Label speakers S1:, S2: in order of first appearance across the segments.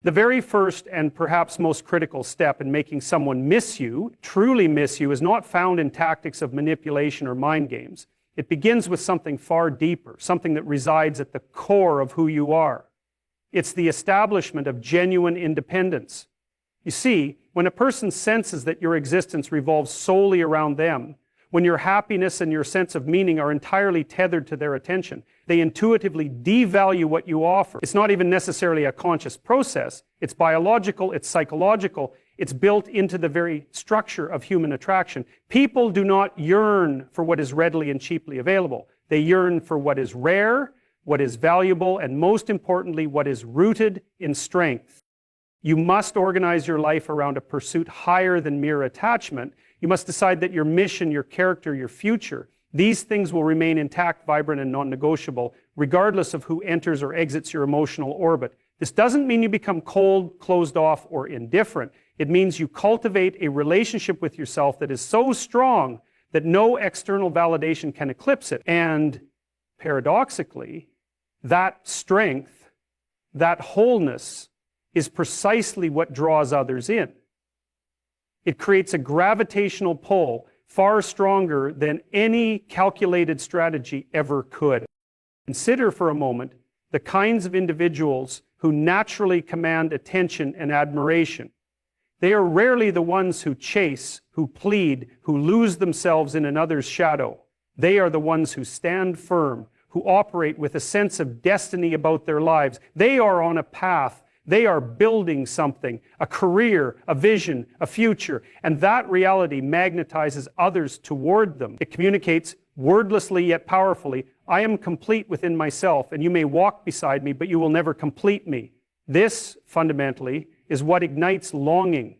S1: The very first and perhaps most critical step in making someone miss you, truly miss you, is not found in tactics of manipulation or mind games. It begins with something far deeper, something that resides at the core of who you are. It's the establishment of genuine independence. You see, when a person senses that your existence revolves solely around them, when your happiness and your sense of meaning are entirely tethered to their attention, they intuitively devalue what you offer. It's not even necessarily a conscious process. It's biological, it's psychological, it's built into the very structure of human attraction. People do not yearn for what is readily and cheaply available. They yearn for what is rare, what is valuable, and most importantly, what is rooted in strength. You must organize your life around a pursuit higher than mere attachment. You must decide that your mission, your character, your future, these things will remain intact, vibrant, and non-negotiable, regardless of who enters or exits your emotional orbit. This doesn't mean you become cold, closed off, or indifferent. It means you cultivate a relationship with yourself that is so strong that no external validation can eclipse it. And paradoxically, that strength, that wholeness, is precisely what draws others in. It creates a gravitational pull far stronger than any calculated strategy ever could. Consider for a moment the kinds of individuals who naturally command attention and admiration. They are rarely the ones who chase, who plead, who lose themselves in another's shadow. They are the ones who stand firm, who operate with a sense of destiny about their lives. They are on a path. They are building something, a career, a vision, a future, and that reality magnetizes others toward them. It communicates wordlessly yet powerfully, I am complete within myself, and you may walk beside me, but you will never complete me. This, fundamentally, is what ignites longing.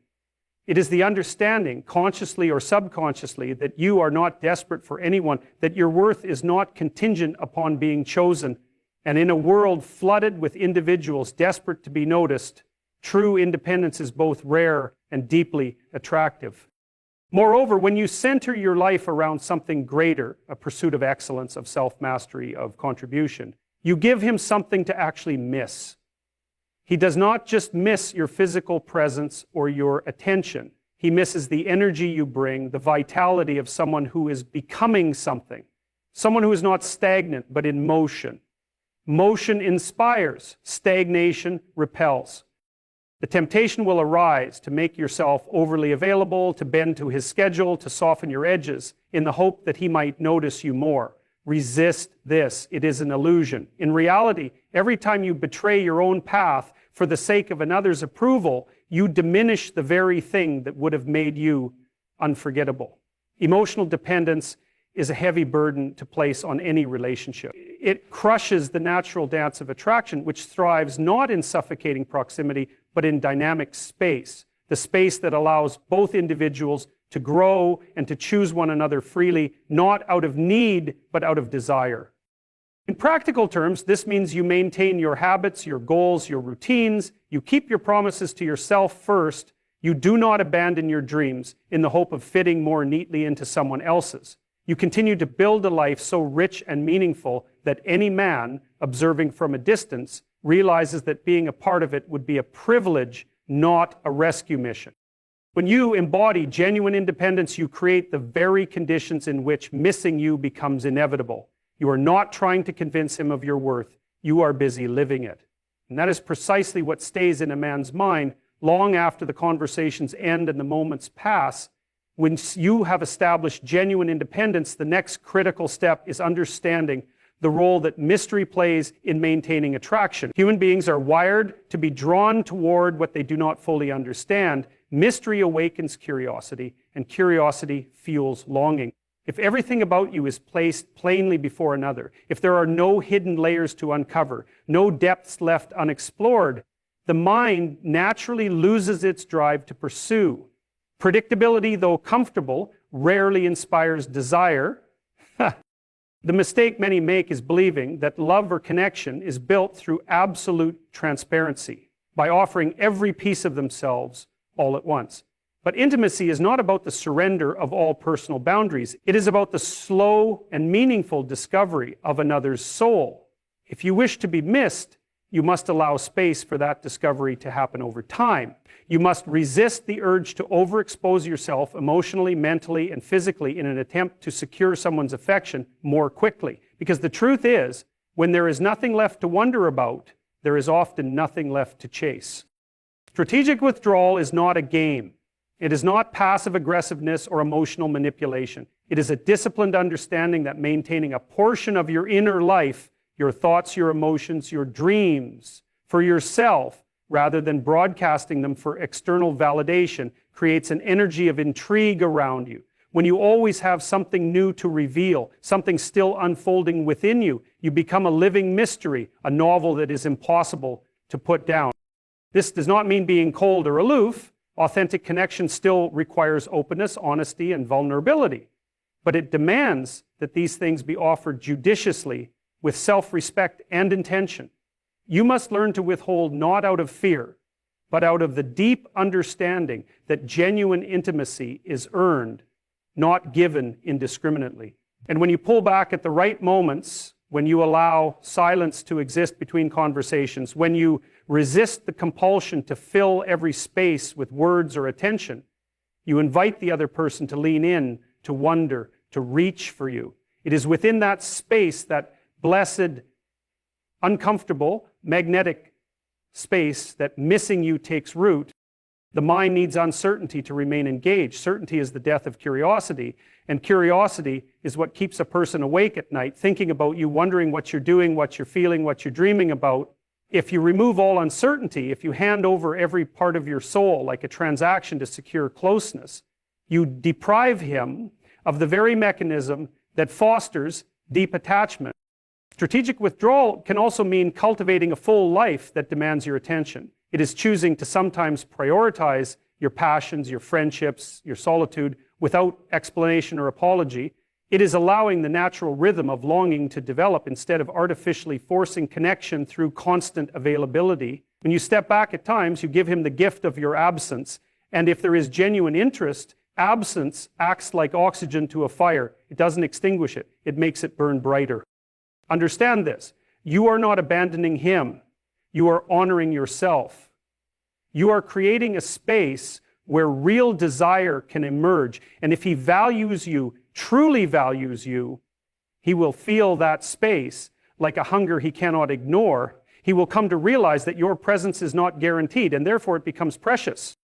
S1: It is the understanding, consciously or subconsciously, that you are not desperate for anyone, that your worth is not contingent upon being chosen. And in a world flooded with individuals desperate to be noticed, true independence is both rare and deeply attractive. Moreover, when you center your life around something greater, a pursuit of excellence, of self-mastery, of contribution, you give him something to actually miss. He does not just miss your physical presence or your attention. He misses the energy you bring, the vitality of someone who is becoming something, someone who is not stagnant but in motion. Motion inspires, stagnation repels. The temptation will arise to make yourself overly available, to bend to his schedule, to soften your edges, in the hope that he might notice you more. Resist this. It is an illusion. In reality, every time you betray your own path for the sake of another's approval, you diminish the very thing that would have made you unforgettable. Emotional dependence is a heavy burden to place on any relationship. It crushes the natural dance of attraction, which thrives not in suffocating proximity, but in dynamic space, the space that allows both individuals to grow and to choose one another freely, not out of need, but out of desire. In practical terms, this means you maintain your habits, your goals, your routines, you keep your promises to yourself first, you do not abandon your dreams in the hope of fitting more neatly into someone else's. You continue to build a life so rich and meaningful that any man, observing from a distance, realizes that being a part of it would be a privilege, not a rescue mission. When you embody genuine independence, you create the very conditions in which missing you becomes inevitable. You are not trying to convince him of your worth. You are busy living it. And that is precisely what stays in a man's mind long after the conversations end and the moments pass. When you have established genuine independence, the next critical step is understanding the role that mystery plays in maintaining attraction. Human beings are wired to be drawn toward what they do not fully understand. Mystery awakens curiosity, and curiosity fuels longing. If everything about you is placed plainly before another, if there are no hidden layers to uncover, no depths left unexplored, the mind naturally loses its drive to pursue. Predictability, though comfortable, rarely inspires desire. The mistake many make is believing that love or connection is built through absolute transparency, by offering every piece of themselves all at once. But intimacy is not about the surrender of all personal boundaries. It is about the slow and meaningful discovery of another's soul. If you wish to be missed, you must allow space for that discovery to happen over time. You must resist the urge to overexpose yourself emotionally, mentally, and physically in an attempt to secure someone's affection more quickly. Because the truth is, when there is nothing left to wonder about, there is often nothing left to chase. Strategic withdrawal is not a game. It is not passive aggressiveness or emotional manipulation. It is a disciplined understanding that maintaining a portion of your inner life, your thoughts, your emotions, your dreams, for yourself, rather than broadcasting them for external validation, creates an energy of intrigue around you. When you always have something new to reveal, something still unfolding within you, you become a living mystery, a novel that is impossible to put down. This does not mean being cold or aloof. Authentic connection still requires openness, honesty, and vulnerability. But it demands that these things be offered judiciously, with self-respect and intention. You must learn to withhold not out of fear, but out of the deep understanding that genuine intimacy is earned, not given indiscriminately. And when you pull back at the right moments, when you allow silence to exist between conversations, when you resist the compulsion to fill every space with words or attention, you invite the other person to lean in, to wonder, to reach for you. It is within that space, that blessed, uncomfortable, magnetic space, that missing you takes root. The mind needs uncertainty to remain engaged. Certainty is the death of curiosity, and curiosity is what keeps a person awake at night, thinking about you, wondering what you're doing, what you're feeling, what you're dreaming about. If you remove all uncertainty, if you hand over every part of your soul like a transaction to secure closeness, you deprive him of the very mechanism that fosters deep attachment. Strategic withdrawal can also mean cultivating a full life that demands your attention. It is choosing to sometimes prioritize your passions, your friendships, your solitude without explanation or apology. It is allowing the natural rhythm of longing to develop instead of artificially forcing connection through constant availability. When you step back at times, you give him the gift of your absence. And if there is genuine interest, absence acts like oxygen to a fire. It doesn't extinguish it. It makes it burn brighter. Understand this. You are not abandoning him. You are honoring yourself. You are creating a space where real desire can emerge. And if he values you, truly values you, he will feel that space like a hunger he cannot ignore. He will come to realize that your presence is not guaranteed, and therefore it becomes precious.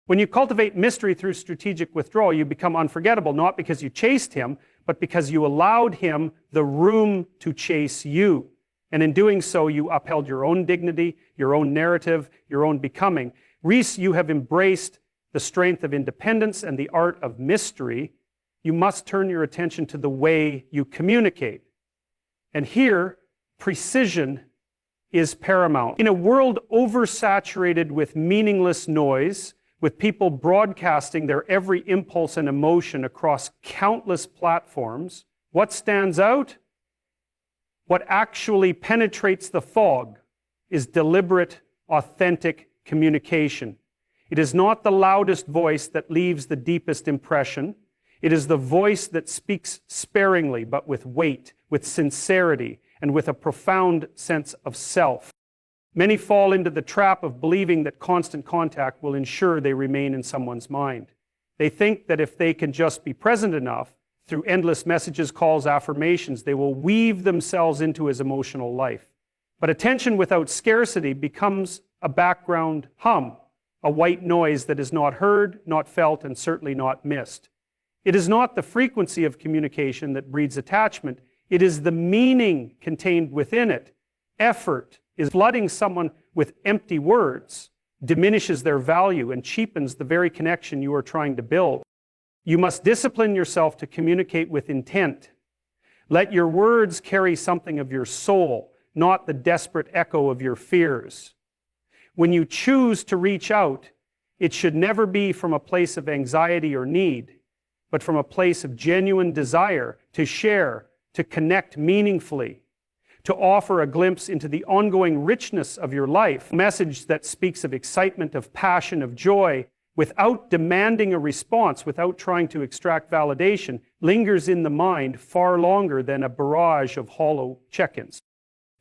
S1: When you cultivate mystery through strategic withdrawal, you become unforgettable, not because you chased him, but because you allowed him the room to chase you. And in doing so, you upheld your own dignity, your own narrative, your own becoming. Reese, you have embraced the strength of independence and the art of mystery. You must turn your attention to the way you communicate. And here, precision is paramount. In a world oversaturated with meaningless noise, with people broadcasting their every impulse and emotion across countless platforms, what stands out? What actually penetrates the fog is deliberate, authentic communication. It is not the loudest voice that leaves the deepest impression. It is the voice that speaks sparingly, but with weight, with sincerity, and with a profound sense of self. Many fall into the trap of believing that constant contact will ensure they remain in someone's mind. They think that if they can just be present enough, through endless messages, calls, affirmations, they will weave themselves into his emotional life. But attention without scarcity becomes a background hum, a white noise that is not heard, not felt, and certainly not missed. It is not the frequency of communication that breeds attachment. It is the meaning contained within it. Effort is flooding someone with empty words, diminishes their value, and cheapens the very connection you are trying to build. You must discipline yourself to communicate with intent. Let your words carry something of your soul, not the desperate echo of your fears. When you choose to reach out, it should never be from a place of anxiety or need, but from a place of genuine desire to share, to connect meaningfully, to offer a glimpse into the ongoing richness of your life, a message that speaks of excitement, of passion, of joy, without demanding a response, without trying to extract validation, lingers in the mind far longer than a barrage of hollow check-ins.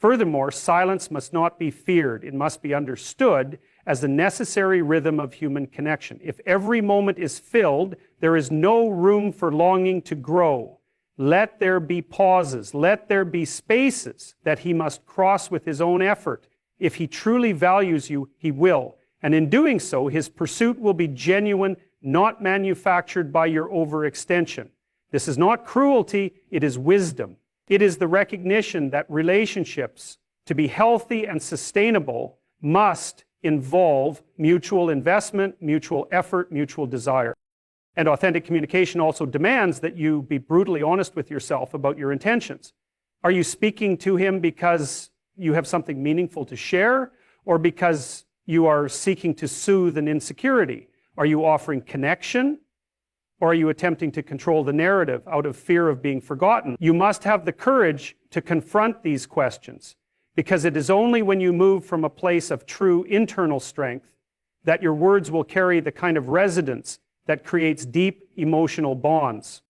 S1: Furthermore, silence must not be feared. It must be understood as the necessary rhythm of human connection. If every moment is filled, there is no room for longing to grow. Let there be pauses. Let there be spaces that he must cross with his own effort. If he truly values you, he will. And in doing so, his pursuit will be genuine, not manufactured by your overextension. This is not cruelty, it is wisdom. It is the recognition that relationships, to be healthy and sustainable, must involve mutual investment, mutual effort, mutual desire. And authentic communication also demands that you be brutally honest with yourself about your intentions. Are you speaking to him because you have something meaningful to share, or because you are seeking to soothe an insecurity? Are you offering connection, or are you attempting to control the narrative out of fear of being forgotten? You must have the courage to confront these questions, because it is only when you move from a place of true internal strength that your words will carry the kind of resonance that creates deep emotional bonds.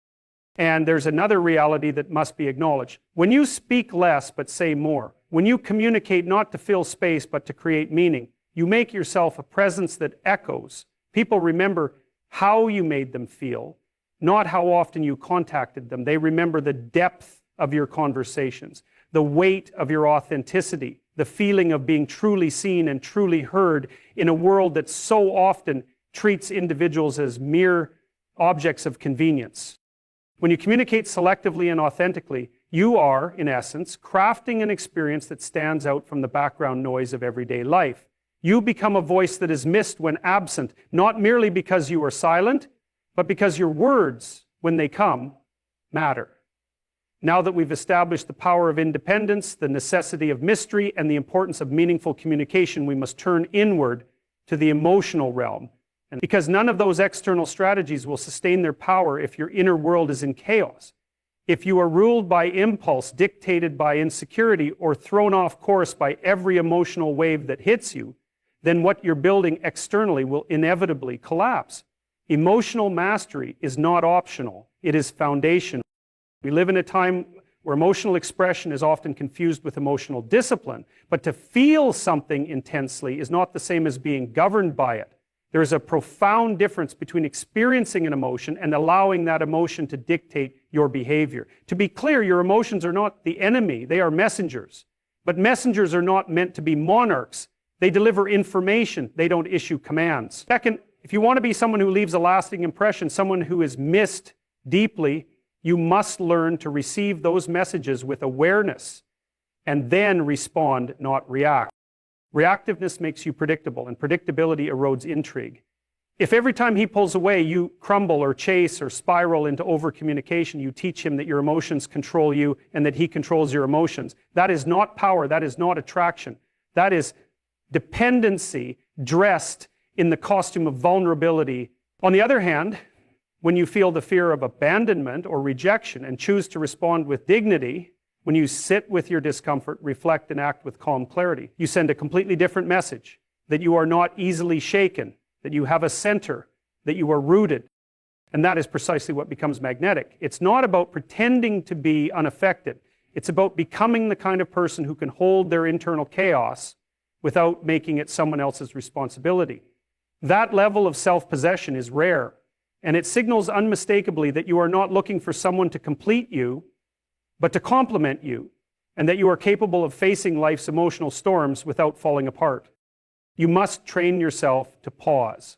S1: And there's another reality that must be acknowledged. When you speak less but say more, when you communicate not to fill space but to create meaning, you make yourself a presence that echoes. People remember how you made them feel, not how often you contacted them. They remember the depth of your conversations, the weight of your authenticity, the feeling of being truly seen and truly heard in a world that so often treats individuals as mere objects of convenience. When you communicate selectively and authentically, you are, in essence, crafting an experience that stands out from the background noise of everyday life. You become a voice that is missed when absent, not merely because you are silent, but because your words, when they come, matter. Now that we've established the power of independence, the necessity of mystery, and the importance of meaningful communication, we must turn inward to the emotional realm. And because none of those external strategies will sustain their power if your inner world is in chaos. If you are ruled by impulse, dictated by insecurity, or thrown off course by every emotional wave that hits you, then what you're building externally will inevitably collapse. Emotional mastery is not optional, it is foundational. We live in a time where emotional expression is often confused with emotional discipline, but to feel something intensely is not the same as being governed by it. There is a profound difference between experiencing an emotion and allowing that emotion to dictate your behavior. To be clear, your emotions are not the enemy, they are messengers. But messengers are not meant to be monarchs. They deliver information, they don't issue commands. Second, if you want to be someone who leaves a lasting impression, someone who is missed deeply, you must learn to receive those messages with awareness and then respond, not react. Reactiveness makes you predictable, and predictability erodes intrigue. If every time he pulls away you crumble or chase or spiral into over-communication, you teach him that your emotions control you and that he controls your emotions. That is not power, that is not attraction. That is dependency dressed in the costume of vulnerability. On the other hand, when you feel the fear of abandonment or rejection and choose to respond with dignity, when you sit with your discomfort, reflect, and act with calm clarity, you send a completely different message, that you are not easily shaken, that you have a center, that you are rooted. And that is precisely what becomes magnetic. It's not about pretending to be unaffected. It's about becoming the kind of person who can hold their internal chaos without making it someone else's responsibility. That level of self-possession is rare, and it signals unmistakably that you are not looking for someone to complete you, but to complement you, and that you are capable of facing life's emotional storms without falling apart. You must train yourself to pause.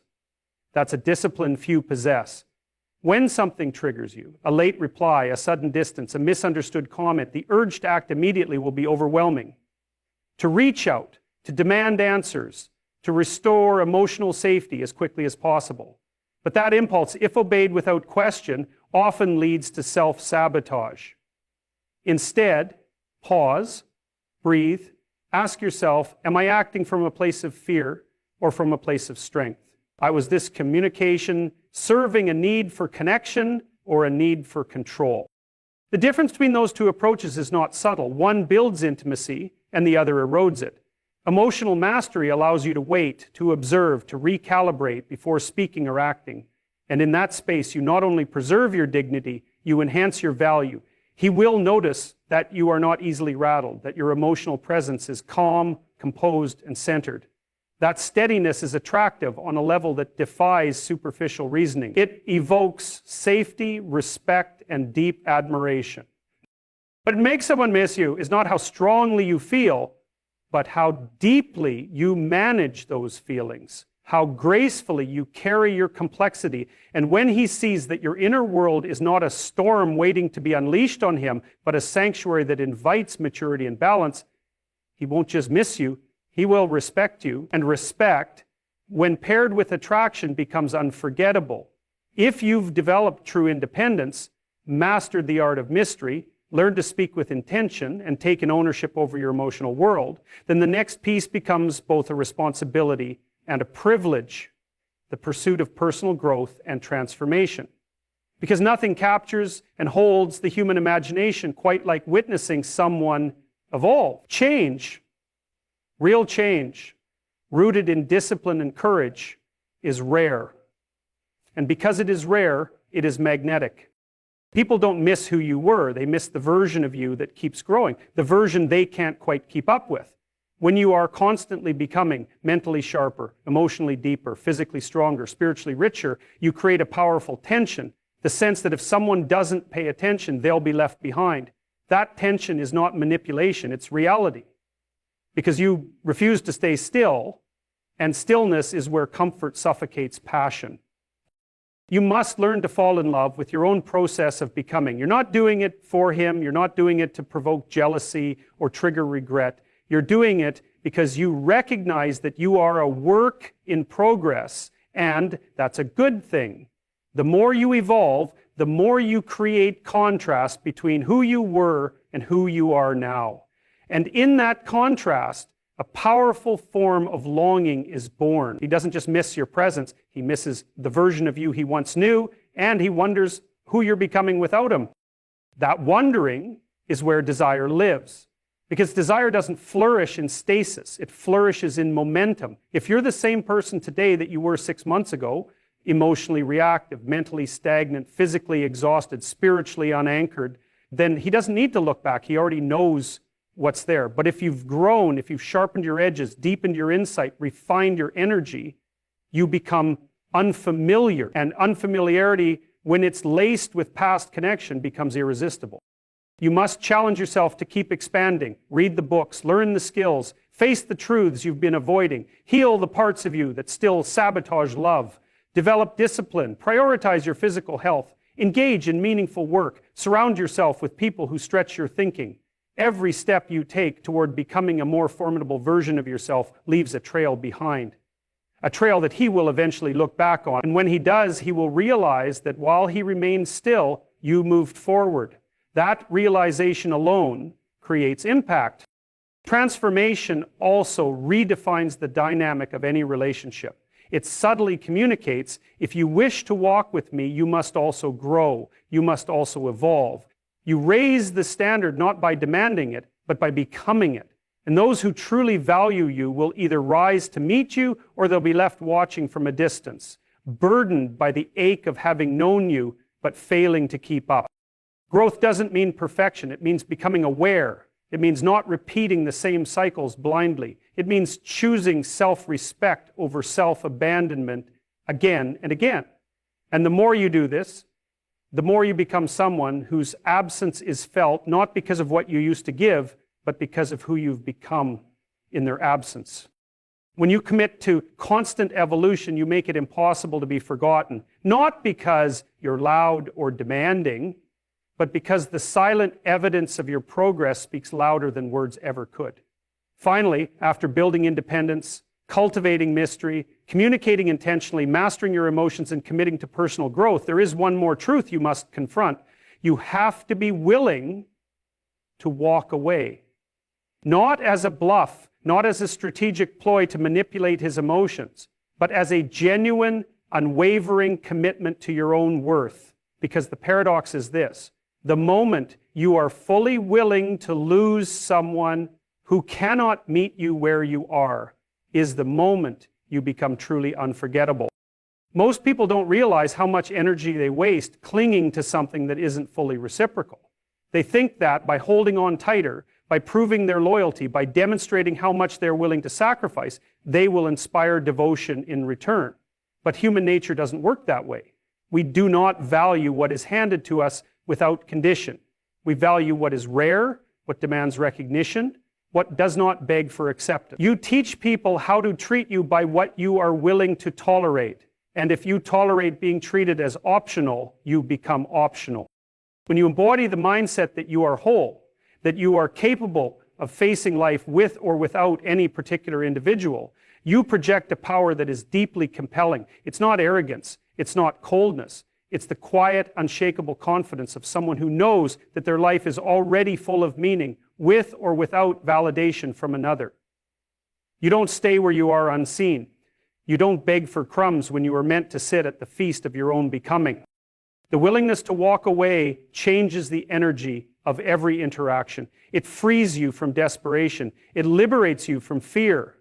S1: That's a discipline few possess. When something triggers you, a late reply, a sudden distance, a misunderstood comment, the urge to act immediately will be overwhelming. To reach out, to demand answers, to restore emotional safety as quickly as possible. But that impulse, if obeyed without question, often leads to self-sabotage. Instead, pause, breathe, ask yourself, am I acting from a place of fear or from a place of strength? Was this communication serving a need for connection or a need for control? The difference between those two approaches is not subtle. One builds intimacy and the other erodes it. Emotional mastery allows you to wait, to observe, to recalibrate before speaking or acting. And in that space, you not only preserve your dignity, you enhance your value. He will notice that you are not easily rattled, that your emotional presence is calm, composed, and centered. That steadiness is attractive on a level that defies superficial reasoning. It evokes safety, respect, and deep admiration. What makes someone miss you is not how strongly you feel, but how deeply you manage those feelings, how gracefully you carry your complexity. And when he sees that your inner world is not a storm waiting to be unleashed on him, but a sanctuary that invites maturity and balance, he won't just miss you, he will respect you. And respect, when paired with attraction, becomes unforgettable. If you've developed true independence, mastered the art of mystery, learned to speak with intention, and taken ownership over your emotional world, then the next piece becomes both a responsibility and a privilege, the pursuit of personal growth and transformation. Because nothing captures and holds the human imagination quite like witnessing someone evolve. Change, real change, rooted in discipline and courage, is rare. And because it is rare, it is magnetic. People don't miss who you were, they miss the version of you that keeps growing, the version they can't quite keep up with. When you are constantly becoming mentally sharper, emotionally deeper, physically stronger, spiritually richer, you create a powerful tension, the sense that if someone doesn't pay attention, they'll be left behind. That tension is not manipulation, it's reality. Because you refuse to stay still, and stillness is where comfort suffocates passion. You must learn to fall in love with your own process of becoming. You're not doing it for him, you're not doing it to provoke jealousy or trigger regret. You're doing it because you recognize that you are a work in progress, and that's a good thing. The more you evolve, the more you create contrast between who you were and who you are now. And in that contrast, a powerful form of longing is born. He doesn't just miss your presence, he misses the version of you he once knew, and he wonders who you're becoming without him. That wondering is where desire lives. Because desire doesn't flourish in stasis, it flourishes in momentum. If you're the same person today that you were 6 months ago, emotionally reactive, mentally stagnant, physically exhausted, spiritually unanchored, then he doesn't need to look back. He already knows what's there. But if you've grown, if you've sharpened your edges, deepened your insight, refined your energy, you become unfamiliar. And unfamiliarity, when it's laced with past connection, becomes irresistible. You must challenge yourself to keep expanding, read the books, learn the skills, face the truths you've been avoiding, heal the parts of you that still sabotage love, develop discipline, prioritize your physical health, engage in meaningful work, surround yourself with people who stretch your thinking. Every step you take toward becoming a more formidable version of yourself leaves a trail behind. A trail that he will eventually look back on. And when he does, he will realize that while he remained still, you moved forward. That realization alone creates impact. Transformation also redefines the dynamic of any relationship. It subtly communicates, if you wish to walk with me, you must also grow. You must also evolve. You raise the standard not by demanding it, but by becoming it. And those who truly value you will either rise to meet you or they'll be left watching from a distance, burdened by the ache of having known you but failing to keep up. Growth doesn't mean perfection. It means becoming aware. It means not repeating the same cycles blindly. It means choosing self-respect over self-abandonment again and again. And the more you do this, the more you become someone whose absence is felt not because of what you used to give, but because of who you've become in their absence. When you commit to constant evolution, you make it impossible to be forgotten, not because you're loud or demanding, but because the silent evidence of your progress speaks louder than words ever could. Finally, after building independence, cultivating mystery, communicating intentionally, mastering your emotions, and committing to personal growth, there is one more truth you must confront. You have to be willing to walk away. Not as a bluff, not as a strategic ploy to manipulate his emotions, but as a genuine, unwavering commitment to your own worth. Because the paradox is this: the moment you are fully willing to lose someone who cannot meet you where you are is the moment you become truly unforgettable. Most people don't realize how much energy they waste clinging to something that isn't fully reciprocal. They think that by holding on tighter, by proving their loyalty, by demonstrating how much they're willing to sacrifice, they will inspire devotion in return. But human nature doesn't work that way. We do not value what is handed to us without condition. We value what is rare, what demands recognition, what does not beg for acceptance. You teach people how to treat you by what you are willing to tolerate. And if you tolerate being treated as optional, you become optional. When you embody the mindset that you are whole, that you are capable of facing life with or without any particular individual, you project a power that is deeply compelling. It's not arrogance. It's not coldness. It's the quiet, unshakable confidence of someone who knows that their life is already full of meaning, with or without validation from another. You don't stay where you are unseen. You don't beg for crumbs when you are meant to sit at the feast of your own becoming. The willingness to walk away changes the energy of every interaction. It frees you from desperation. It liberates you from fear.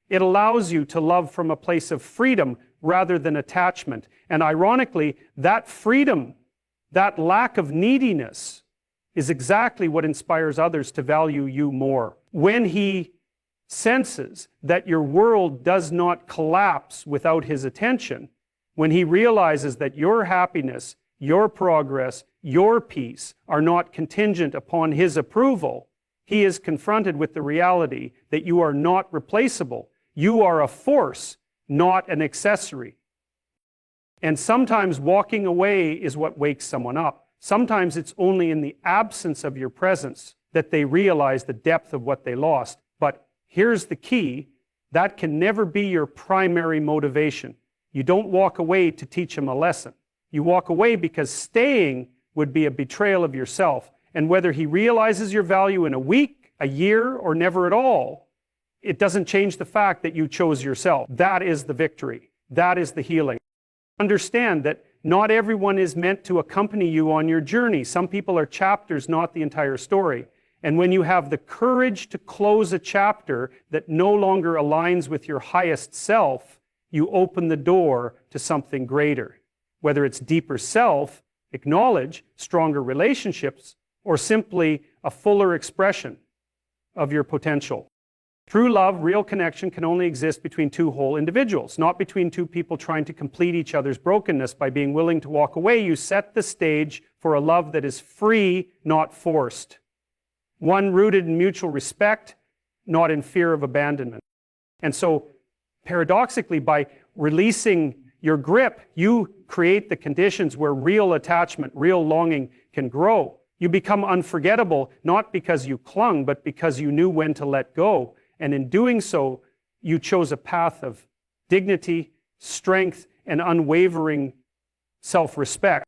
S1: It allows you to love from a place of freedom rather than attachment. And ironically, that freedom, that lack of neediness, is exactly what inspires others to value you more. When he senses that your world does not collapse without his attention, when he realizes that your happiness, your progress, your peace are not contingent upon his approval, he is confronted with the reality that you are not replaceable. You are a force, not an accessory. And sometimes walking away is what wakes someone up. Sometimes it's only in the absence of your presence that they realize the depth of what they lost. But here's the key: that can never be your primary motivation. You don't walk away to teach him a lesson. You walk away because staying would be a betrayal of yourself. And whether he realizes your value in a week, a year, or never at all, it doesn't change the fact that you chose yourself. That is the victory. That is the healing. Understand that not everyone is meant to accompany you on your journey. Some people are chapters, not the entire story. And when you have the courage to close a chapter that no longer aligns with your highest self, you open the door to something greater. Whether it's deeper self, acknowledge, stronger relationships, or simply a fuller expression of your potential. True love, real connection, can only exist between two whole individuals, not between two people trying to complete each other's brokenness. By being willing to walk away, you set the stage for a love that is free, not forced. One rooted in mutual respect, not in fear of abandonment. And so, paradoxically, by releasing your grip, you create the conditions where real attachment, real longing can grow. You become unforgettable, not because you clung, but because you knew when to let go. And in doing so, you chose a path of dignity, strength, and unwavering self-respect.